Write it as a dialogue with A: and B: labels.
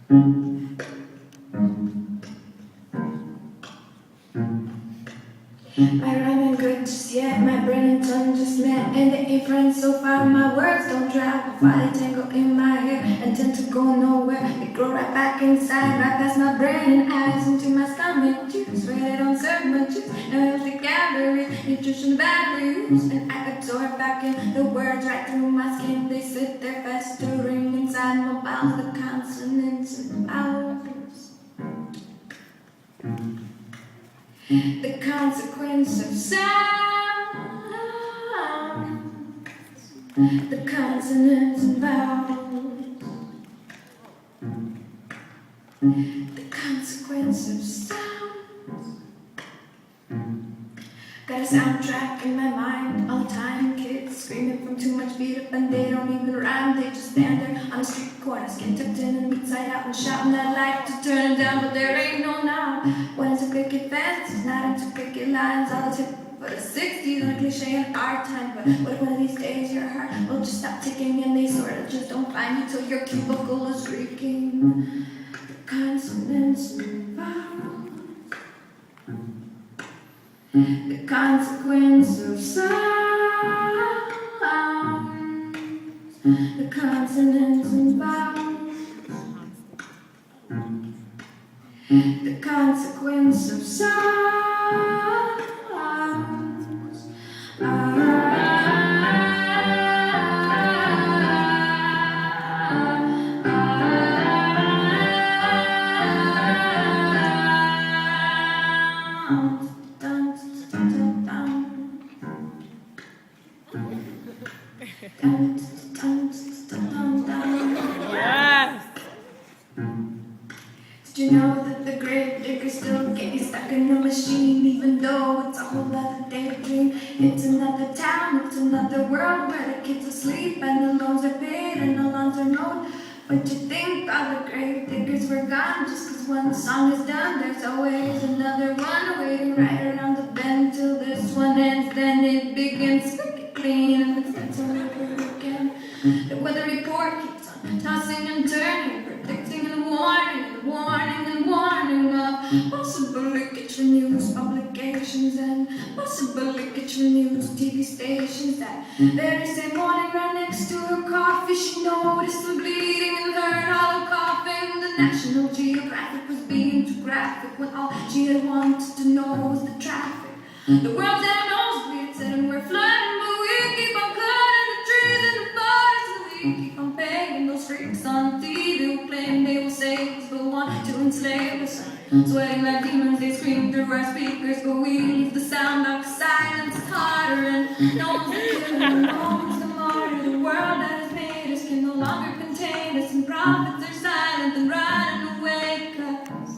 A: My rhyming good just yet, my brain and tongue just met, and they ain't friends so far. My words don't travel, while they tangle in my hair and tend to go nowhere. They grow right back inside, right past my brain and eyes into my stomach juice, where they don't serve much use. And with the calories, nutrition values, and I absorb back in the words right through my skin. They sit there festering inside my bowels, the consonants and vowels. The consequence of sound, the consonants and vowels. The consequence of sound. Got a soundtrack in my mind all the time. Kids screaming from too much beat up and they don't even rhyme. They just stand there on the street corner, skin tucked in and beat side out and shouting. I'd like to turn it down, but there ain't no now. When it's a cricket fence, it's not into cricket lines. All the tip for the 60s on a cliche and our time. But what if one of these days your heart will just stop ticking and they sort of just don't find you till your cubicle is reeking? The consonants and vowels. The consequence of sound. The consonants and vowels. The consequence of sound.
B: Yes!
A: Did you know that the grave digger still get me stuck in a machine, even though it's a whole other daydream? It's another town, it's another world where the kids asleep and the loans are paid and the lawns are mowed. But you think all the grave diggers were gone just cause one song is done? There's always another one waiting right around the bend till this one ends, then it begins. Squeaky clean and it's all over again. The weather report keeps on tossing and turning, predicting and warning of possible leakage from news publications and possible leakage from news TV stations. That very same morning, right next to her coffee, she noticed the bleeding and heard hollow coughing. The National Geographic was being too graphic when all she had wanted to know was the traffic. The world's at a nosebleed, said, and we're flooding, but we keep on cutting the trees and the forests, and we keep on paying those freaks on TV who claim they will save us but want to enslave us. Sweating like demons, they scream through our speakers, but we leave the sound out, 'cause silence is harder, and no one's the killer, no one's the martyr. The world that has made us can no longer contain us, and prophets are silent and riding away, 'cause